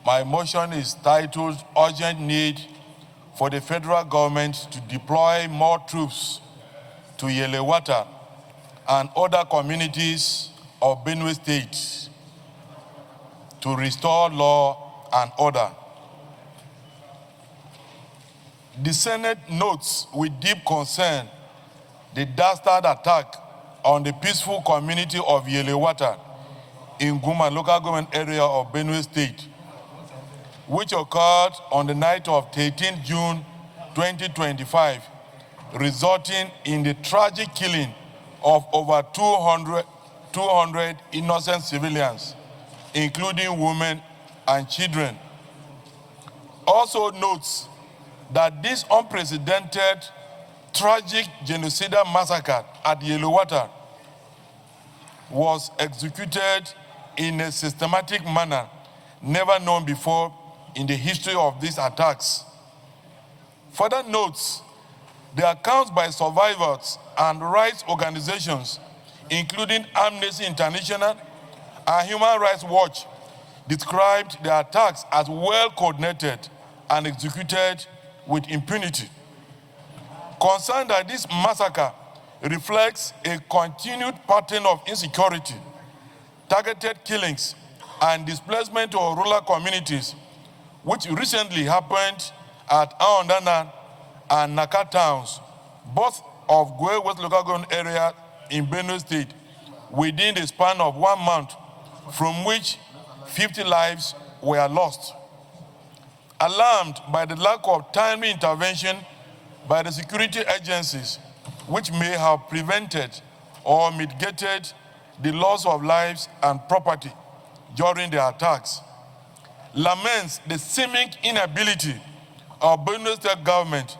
My motion is titled Urgent Need for the Federal Government to Deploy More Troops to Yelewata and other communities of Benue State to restore law and order. The Senate notes with deep concern the dastard attack on the peaceful community of Yelewata in Guma local government area of Benue State, which occurred on the night of 13 June 2025, resulting in the tragic killing of over 200 innocent civilians, including women and children. Also notes that this unprecedented, tragic genocidal massacre at Yelewata was executed in a systematic manner never known before in the history of these attacks. Further notes, the accounts by survivors and rights organizations, including Amnesty International and Human Rights Watch, described the attacks as well coordinated and executed with impunity. Concerned that this massacre reflects a continued pattern of insecurity, targeted killings, and displacement of rural communities, which recently happened at Aondana and Naka towns, both of Gwe West local government area in Benue State, within the span of 1 month, from which 50 lives were lost. Alarmed by the lack of timely intervention by the security agencies, which may have prevented or mitigated the loss of lives and property during the attacks, laments the seeming inability of Benue State government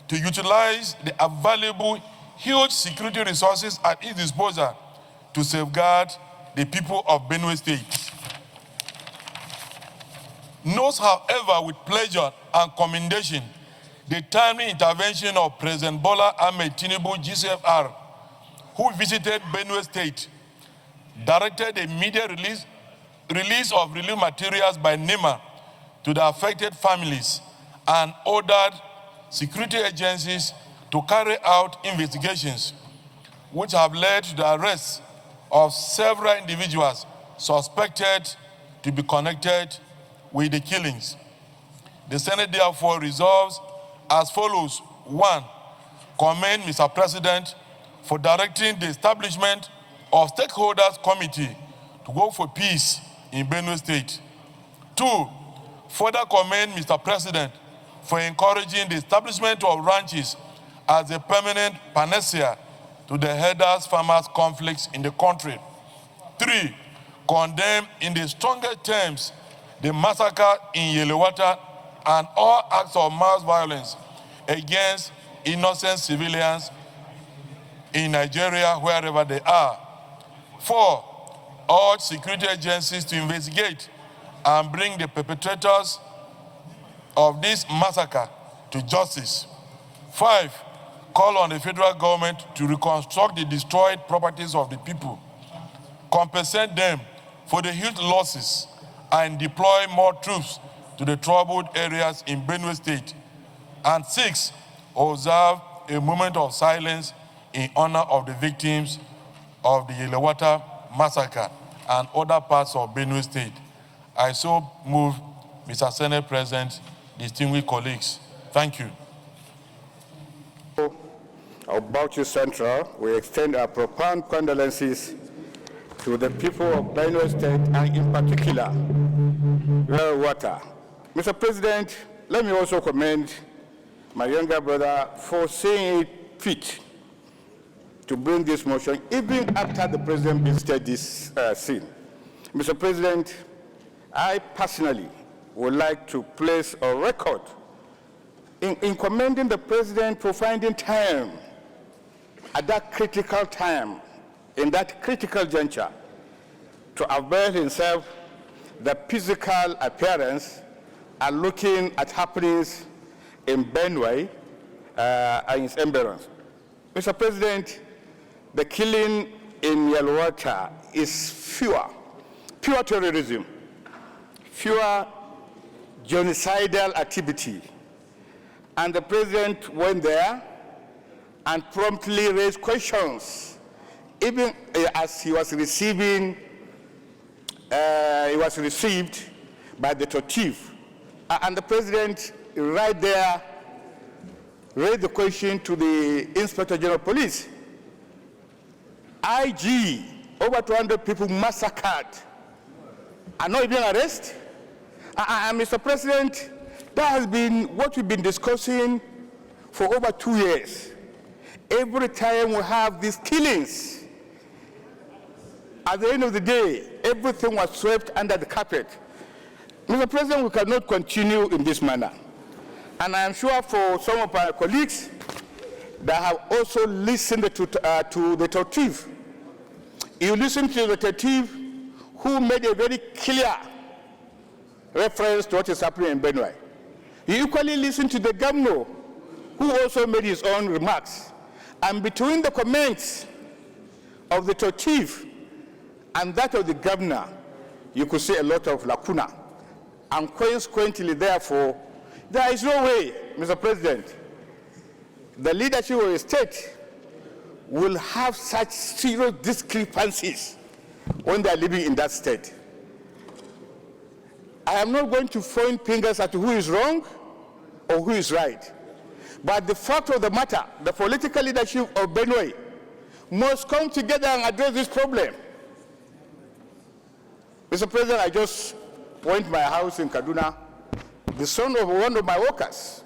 to utilize the available huge security resources at its disposal to safeguard the people of Benue State. Notes, however, with pleasure and commendation the timely intervention of President Bola Ahmed Tinubu, GCFR, who visited Benue State, directed a immediate release of relief materials by NEMA to the affected families, and ordered security agencies to carry out investigations, which have led to the arrest of several individuals suspected to be connected with the killings. The Senate therefore resolves as follows. 1, commend Mr. President for directing the establishment of stakeholders committee to work for peace in Benue State. 2, further commend Mr. President for encouraging the establishment of ranches as a permanent panacea to the herders-farmers conflicts in the country. 3, condemn in the strongest terms the massacre in Yelewata and all acts of mass violence against innocent civilians in Nigeria, wherever they are. 4, urge security agencies to investigate and bring the perpetrators of this massacre to justice. 5, call on the federal government to reconstruct the destroyed properties of the people, compensate them for the huge losses, and deploy more troops to the troubled areas in Benue State. And 6, observe a moment of silence in honor of the victims of the Yelewata massacre and other parts of Benue State. I so move, Mr. Senate President, distinguished colleagues. Thank you. Of Bauchi Central, we extend our profound condolences to the people of Benue State and in particular, Yelewata. Mr. President, let me also commend my younger brother for seeing it fit to bring this motion even after the President visited this scene. Mr. President, I personally would like to place a record in commending the President for finding time at that critical time, in that critical juncture, to avail himself the physical appearance and looking at happenings in Benue and its environs. Mr. President, the killing in Yelewata is pure terrorism, pure genocidal activity. And the president went there and promptly raised questions, even as he was received by the tortive. And the president right there raised the question to the Inspector General of Police. IG, over 200 people massacred, are not even arrested. And Mr. President, that has been what we've been discussing for over 2 years. Every time we have these killings, at the end of the day, everything was swept under the carpet. Mr. President, we cannot continue in this manner. And I am sure for some of our colleagues that have also listened to the tortive, you listen to the tortive who made a very clear reference to what is happening in Benue. You equally listen to the governor who also made his own remarks. And between the comments of the tortive and that of the governor, you could see a lot of lacuna. And consequently, therefore, there is no way, Mr. President, the leadership of a state will have such serious discrepancies when they are living in that state. I am not going to point fingers at who is wrong or who is right. But the fact of the matter, the political leadership of Benue must come together and address this problem. Mr. President, I just went to my house in Kaduna. The son of one of my workers,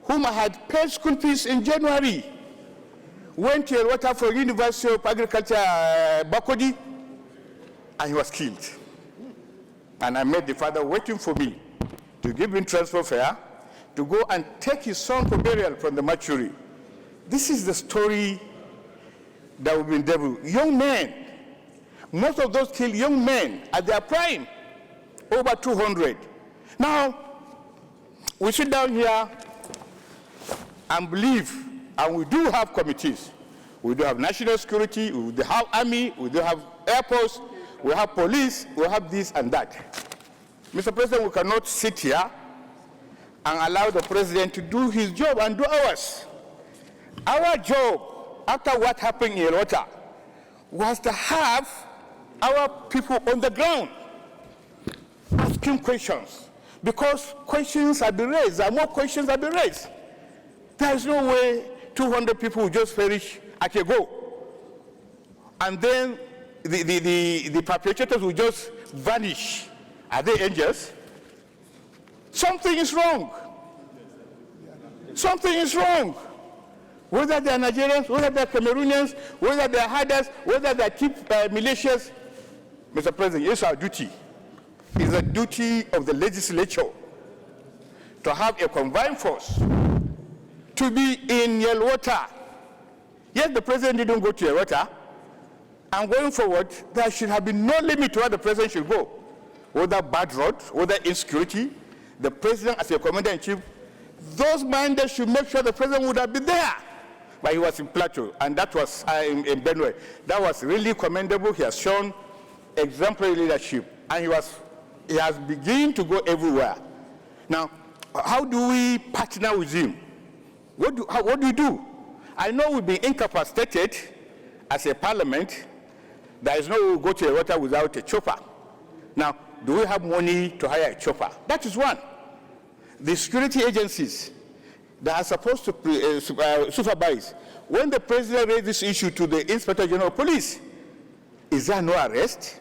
whom I had paid school fees in January, went to Yelwata for University of Agriculture, Bakodi, and he was killed. And I made the father waiting for me to give him transfer fare to go and take his son for burial from the mortuary. This is the story that we've been devil. Young men, most of those killed young men at their prime, over 200. Now, we sit down here and believe, and we do have committees. We do have national security, we do have army, we do have air force, we have police, we have this and that. Mr. President, we cannot sit here and allow the president to do his job and do ours. Our job, after what happened in Yelwata, was to have our people on the ground asking questions, because questions have been raised, and more questions have been raised. There is no way 200 people will just perish at a go. And then the perpetrators will just vanish. Are they angels? Something is wrong. Something is wrong. Whether they are Nigerians, whether they are Cameroonians, whether they are herders, whether they are chief militias, Mr. President, it's our duty. It's the duty of the legislature to have a combined force to be in Yelwata. Yes, the president didn't go to Yelwata, and going forward, there should have been no limit to where the president should go. Whether bad roads, whether insecurity, the president as a commander-in-chief, those minded should make sure the president would have been there. But he was in Plateau, and that was in Benue. That was really commendable. He has shown exemplary leadership, and he has begun to go everywhere. Now, how do we partner with him? What do we do? I know we've been incapacitated as a parliament. There is no way we go to a water without a chopper. Now, do we have money to hire a chopper? That is one. The security agencies that are supposed to supervise, when the president raised this issue to the Inspector General of Police, is there no arrest?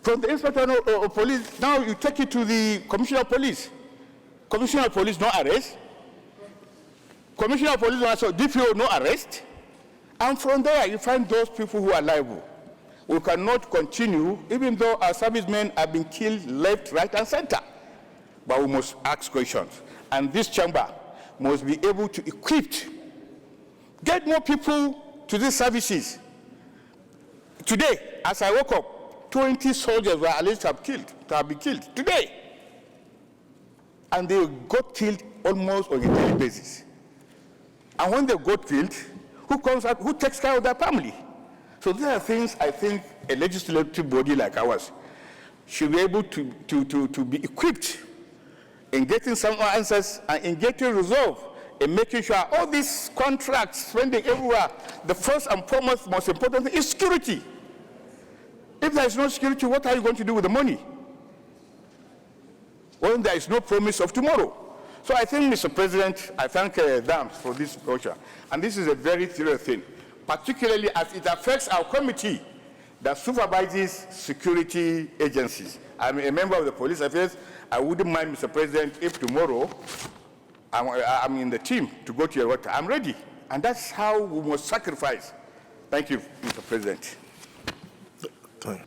From the Inspector General of Police, now you take it to the Commissioner of Police. Commissioner of Police, no arrest. Commissioner of Police, also DPO, no arrest. And from there, you find those people who are liable. We cannot continue, even though our servicemen have been killed left, right, and center. But we must ask questions. And this chamber must be able to equip, get more people to these services. Today, as I woke up, 20 soldiers were alleged to have been killed today. And they got killed almost on a daily basis. And when they got killed, who comes out, who takes care of their family? So there are things I think a legislative body like ours should be able to be equipped in getting some answers and in getting resolve, in making sure all these contracts spending everywhere, the first and foremost, most important thing is security. If there is no security, what are you going to do with the money? When there is no promise of tomorrow. So I think, Mr. President, I thank them for this approach. And this is a very serious thing, particularly as it affects our committee that supervises security agencies. I'm a member of the police affairs. I wouldn't mind, Mr. President, if tomorrow I'm in the team to go to Yelwata. I'm ready. And that's how we must sacrifice. Thank you, Mr. President.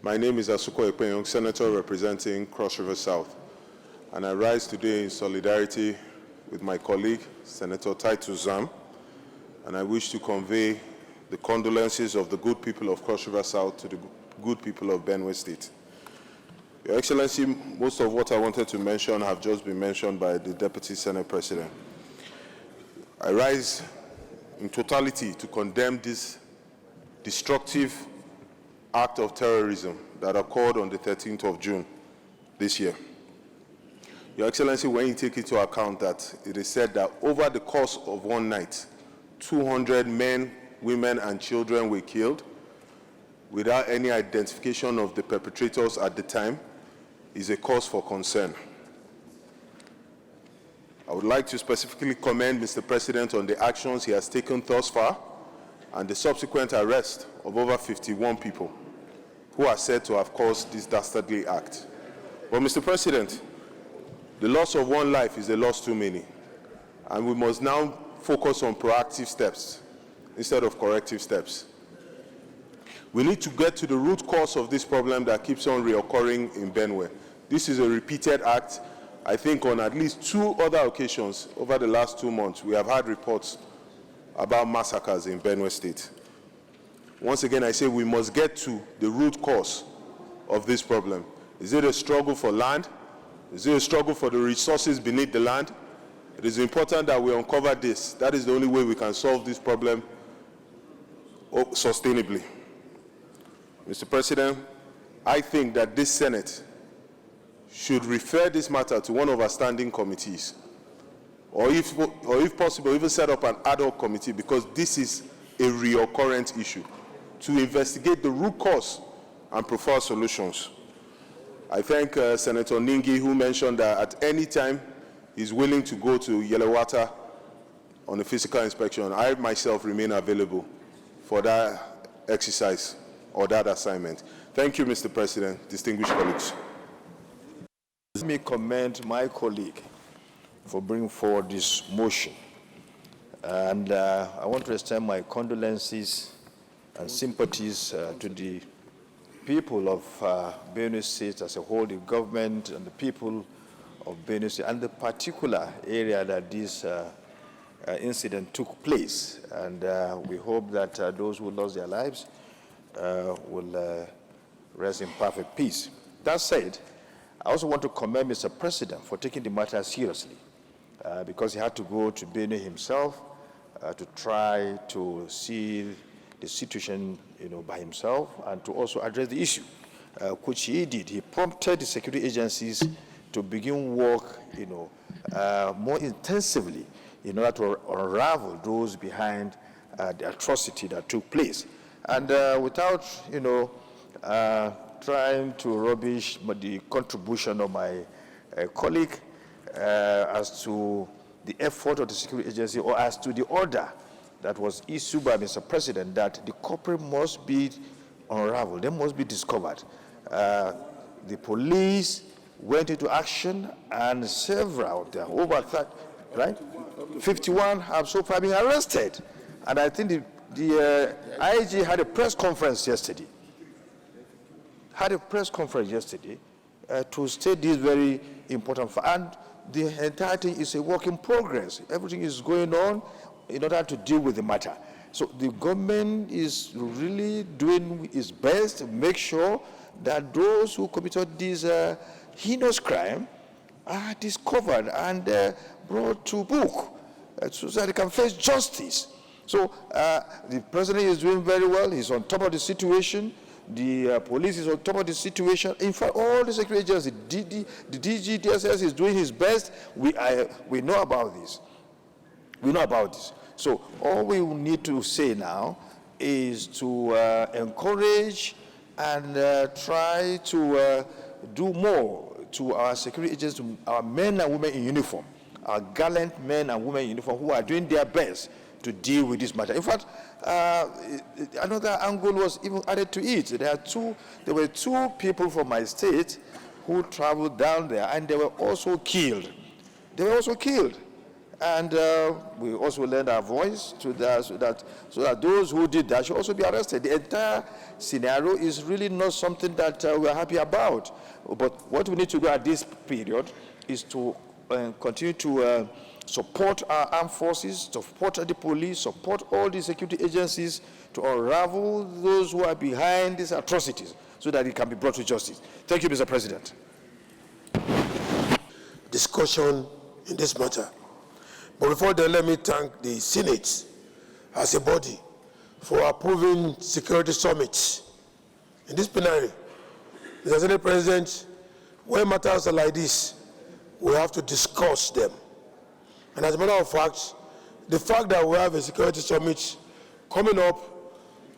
My name is Asuko Ekpenyong, Senator representing Cross River South. And I rise today in solidarity with my colleague, Senator Titus Zam, and I wish to convey the condolences of the good people of Cross River South to the good people of Benue State. Your Excellency, most of what I wanted to mention have just been mentioned by the Deputy Senate President. I rise in totality to condemn this destructive act of terrorism that occurred on the 13th of June this year. Your Excellency, when you take into account that it is said that over the course of one night, 200 men, women, and children were killed without any identification of the perpetrators at the time, is a cause for concern. I would like to specifically commend Mr. President on the actions he has taken thus far and the subsequent arrest of over 51 people who are said to have caused this dastardly act. But Mr. President, the loss of one life is a loss too many, and we must now focus on proactive steps instead of corrective steps. We need to get to the root cause of this problem that keeps on reoccurring in Benue. This is a repeated act. I think on at least 2 other occasions over the last 2 months, we have had reports about massacres in Benue State. Once again, I say we must get to the root cause of this problem. Is it a struggle for land? Is it a struggle for the resources beneath the land? It is important that we uncover this. That is the only way we can solve this problem sustainably. Mr. President, I think that this Senate should refer this matter to one of our standing committees, or if possible, even set up an ad hoc committee, because this is a recurrent issue, to investigate the root cause and prefer solutions. I thank Senator Ningi, who mentioned that at any time he's willing to go to Yelewata on a physical inspection. I myself remain available for that exercise or that assignment. Thank you, Mr. President, distinguished colleagues. Let me commend my colleague for bringing forward this motion. And I want to extend my condolences and sympathies to the people of Benue State as a whole, the government and the people of Benue State, and the particular area that this incident took place. And we hope that those who lost their lives will rest in perfect peace. That said, I also want to commend Mr. President for taking the matter seriously, because he had to go to Benue himself to try to see the situation, by himself, and to also address the issue, which he did. He prompted the security agencies to begin work, more intensively in order to unravel those behind the atrocity that took place. And without, trying to rubbish the contribution of my colleague as to the effort of the security agency, or as to the order that was issued by Mr. President, that the culprit must be unraveled, they must be discovered. The police went into action, and several, there are over 30, right? 51 have so far been arrested. And I think the IG had a press conference yesterday. To state this very important fact. And the entire thing is a work in progress. Everything is going on in order to deal with the matter. So the government is really doing its best to make sure that those who committed this heinous crime are discovered and brought to book so that they can face justice. So the president is doing very well. He's on top of the situation. The police is on top of the situation. In fact, all the security agencies, the DG, DSS is doing his best. We know about this. We know about this. So all we need to say now is to encourage and try to do more to our security agents, to our men and women in uniform, our gallant men and women in uniform who are doing their best to deal with this matter. In fact, another angle was even added to it. There were two people from my state who traveled down there, and they were also killed. They were also killed. And we also lend our voice to that, so that those who did that should also be arrested. The entire scenario is really not something that we are happy about. But what we need to do at this period is to continue to support our armed forces, support the police, support all the security agencies to unravel those who are behind these atrocities so that it can be brought to justice. Thank you, Mr. President. Discussion in this matter. But before then, let me thank the Senate as a body for approving security summits in this plenary. Mr. Senate President, when matters are like this, we have to discuss them. And as a matter of fact, the fact that we have a security summit coming up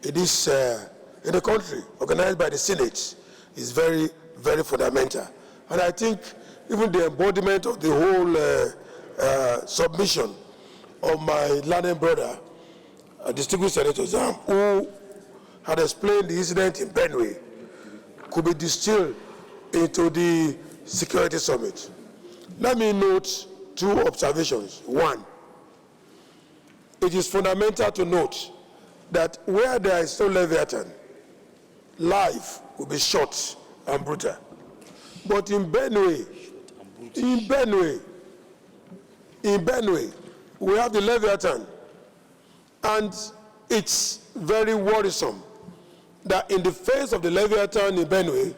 in the country, organized by the Senate, is very, very fundamental. And I think even the embodiment of the whole submission of my learned brother, distinguished Senator Zam, who had explained the incident in Benue, could be distilled into the security summit. Let me note two observations. One, it is fundamental to note that where there is no Leviathan, life will be short and brutal. But in Benue, we have the Leviathan, and it's very worrisome that in the face of the Leviathan in Benue,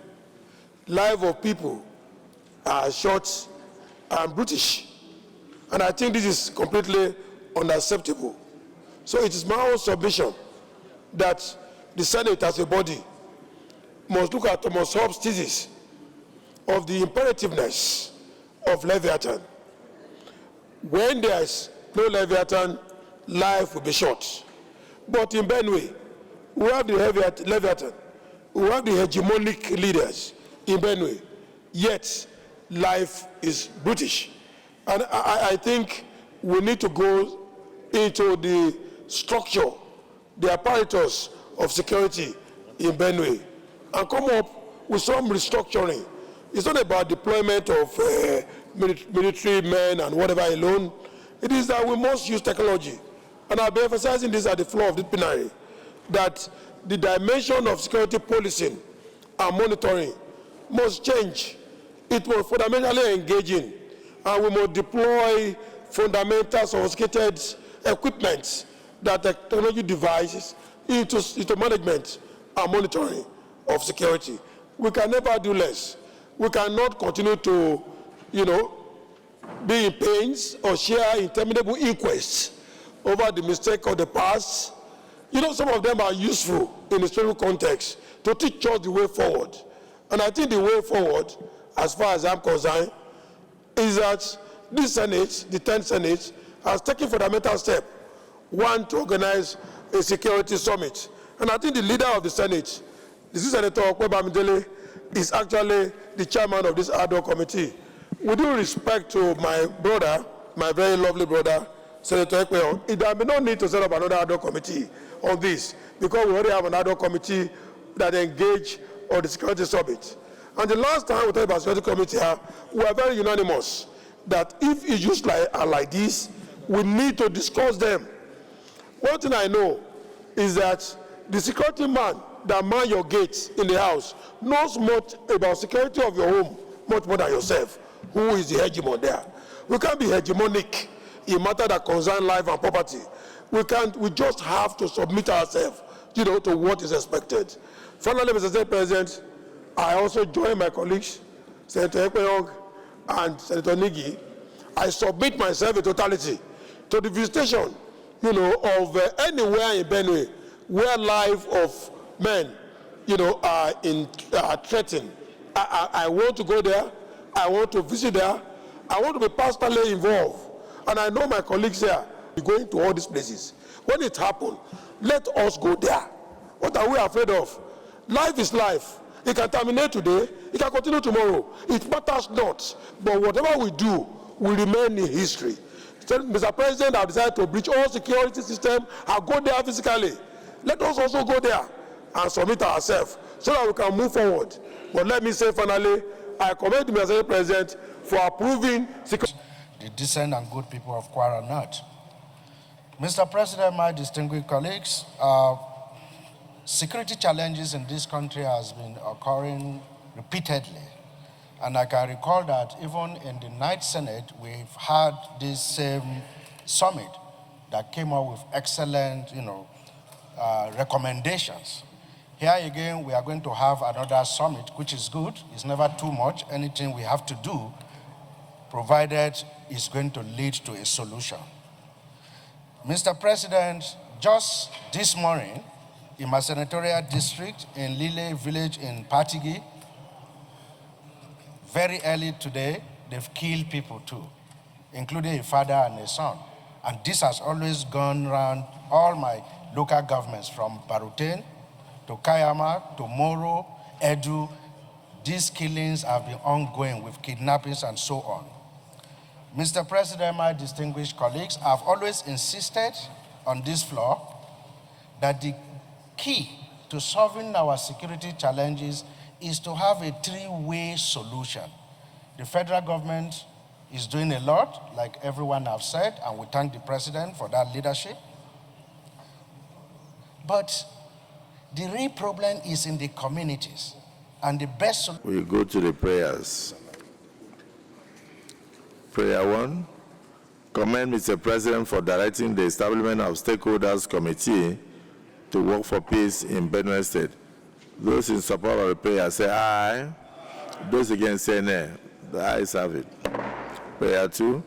life of people are short and brutish. And I think this is completely unacceptable. So it is my own submission that the Senate as a body must look at Thomas Hobbes' thesis of the imperativeness of Leviathan. When there is no Leviathan, life will be short. But in Benue, we have the Leviathan, we have the hegemonic leaders in Benue, yet life is brutish. And I think we need to go into the structure, the apparatus of security in Benue, and come up with some restructuring. It's not about deployment of military men and whatever alone. It is that we must use technology. And I'll be emphasizing this at the floor of the plenary, that the dimension of security policing and monitoring must change. It will fundamentally engage in, and we must deploy fundamental sophisticated equipment that technology devices into management and monitoring of security. We can never do less. We cannot continue to, be in pains or share interminable inquests over the mistake of the past. Some of them are useful in the historical context to teach us the way forward. And I think the way forward, as far as I'm concerned, is that this Senate, the 10th Senate, has taken fundamental step. One, to organize a security summit. And I think the leader of the Senate, this is Senator Akpabio, is actually the chairman of this ad hoc committee. With due respect to my brother, my very lovely brother, Senator Akpabio, there may no need to set up another ad hoc committee on this, because we already have an ad hoc committee that engage on the security summit. And the last time we talked about security committee, we are very unanimous that if issues like this, we need to discuss them. One thing I know is that the security man that man your gates in the house knows much about security of your home, much more than yourself, who is the hegemon there. We can't be hegemonic in matter that concern life and property. We just have to submit ourselves, to what is expected. Finally, Mr. State President, I also join my colleagues, Senator Ekpeyong and Senator Nigi. I submit myself in totality to the visitation, of anywhere in Benue where life of men threatened. I want to go there. I want to visit there. I want to be personally involved. And I know my colleagues here are going to all these places. When it happens, let us go there. What are we afraid of? Life is life. It can terminate today. It can continue tomorrow. It matters not. But whatever we do will remain in history. So, Mr. President, I've decided to breach all security system and go there physically. Let us also go there and submit ourselves so that we can move forward. But let me say finally, I commend Mr. President for approving security. The decent and good people of Kwara North. Mr. President, my distinguished colleagues, security challenges in this country has been occurring repeatedly. And I can recall that even in the Ninth Senate, we've had this same summit that came up with excellent, recommendations. Here again, we are going to have another summit, which is good. It's never too much. Anything we have to do, provided it's going to lead to a solution. Mr. President, just this morning, in my senatorial district, in Lile village in Patigi, very early today, they've killed people too, including a father and a son. And this has always gone around all my local governments, from Baruten to Kayama to Moro, Edu. These killings have been ongoing with kidnappings and so on. Mr. President, my distinguished colleagues, I've always insisted on this floor that the key to solving our security challenges is to have a three-way solution. The federal government is doing a lot, like everyone has said, and we thank the president for that leadership. But the real problem is in the communities, and the best solution. We go to the prayers. Prayer 1, commend Mr. President for directing the establishment of stakeholders committee to work for peace in Benue State. Those in support of the prayer say aye. Those against say nay. The ayes have it. Prayer 2,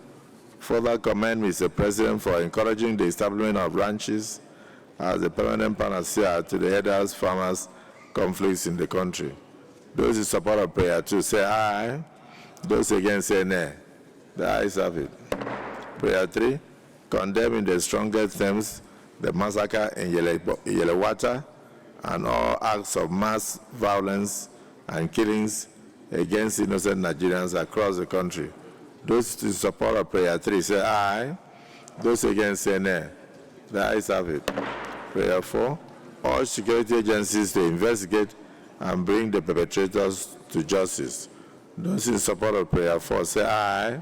further commend Mr. President for encouraging the establishment of ranches as a permanent panacea to the headers farmers conflicts in the country. Those in support of prayer 2 say aye. Those against say nay. The ayes have it. Prayer 3, condemn in the strongest terms the massacre in Yelewata and all acts of mass violence and killings against innocent Nigerians across the country. Those in support of prayer 3 say aye. Those against say nay. The ayes have it. Prayer 4, all security agencies to investigate and bring the perpetrators to justice. Those in support of prayer 4 say aye.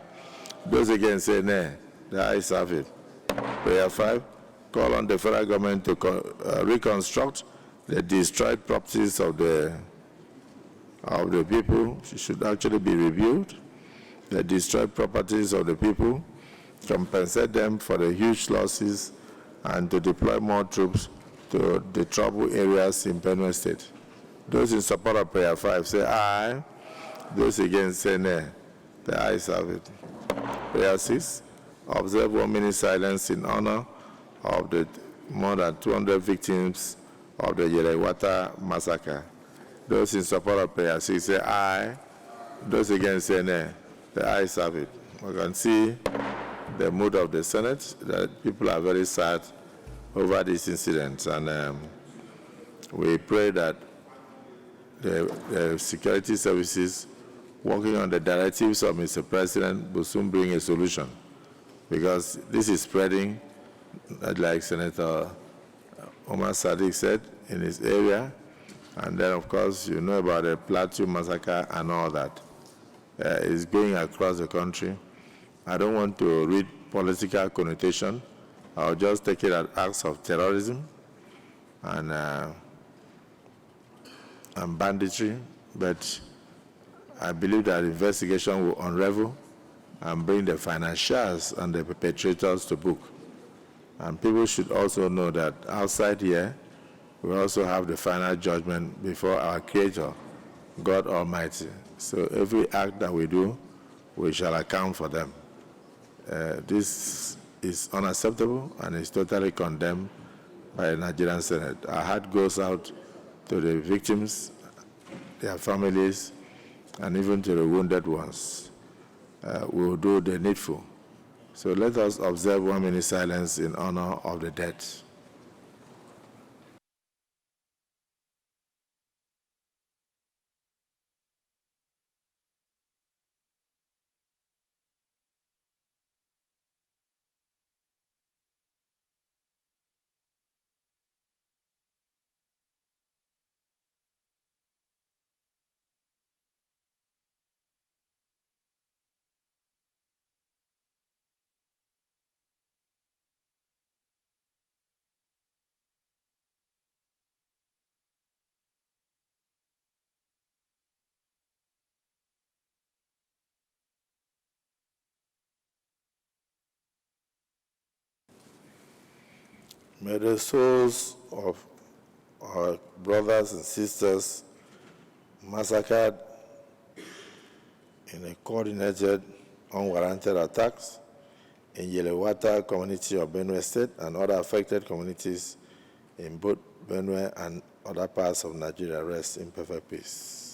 Those against say nay. The ayes have it. Prayer 5, call on the federal government to reconstruct the destroyed properties of the people. It should actually be reviewed. The destroyed properties of the people, compensate them for the huge losses, and to deploy more troops to the troubled areas in Benue State. Those in support of prayer 5 say aye. Those against say nay. The ayes have it. Prayer 6, observe 1 minute silence in honor of the more than 200 victims of the Yelewata massacre. Those in support of prayer 6 say aye. Those against say nay. The ayes have it. We can see the mood of the Senate, that people are very sad over this incident. And we pray that the security services working on the directives of Mr. President will soon bring a solution, because this is spreading, like Senator Omar Sadiq said, in his area. And then, of course, you know about the Plateau massacre and all that. It's going across the country. I don't want to read political connotation. I'll just take it as acts of terrorism and banditry. But I believe that investigation will unravel and bring the financiers and the perpetrators to book. And people should also know that outside here, we also have the final judgment before our Creator, God Almighty. So every act that we do, we shall account for them. This is unacceptable and is totally condemned by the Nigerian Senate. Our heart goes out to the victims, their families, and even to the wounded ones. We will do the needful. So let us observe 1 minute silence in honor of the dead. May the souls of our brothers and sisters massacred in a coordinated, unwarranted attacks in Yelewata community of Benue State and other affected communities in both Benue and other parts of Nigeria rest in perfect peace.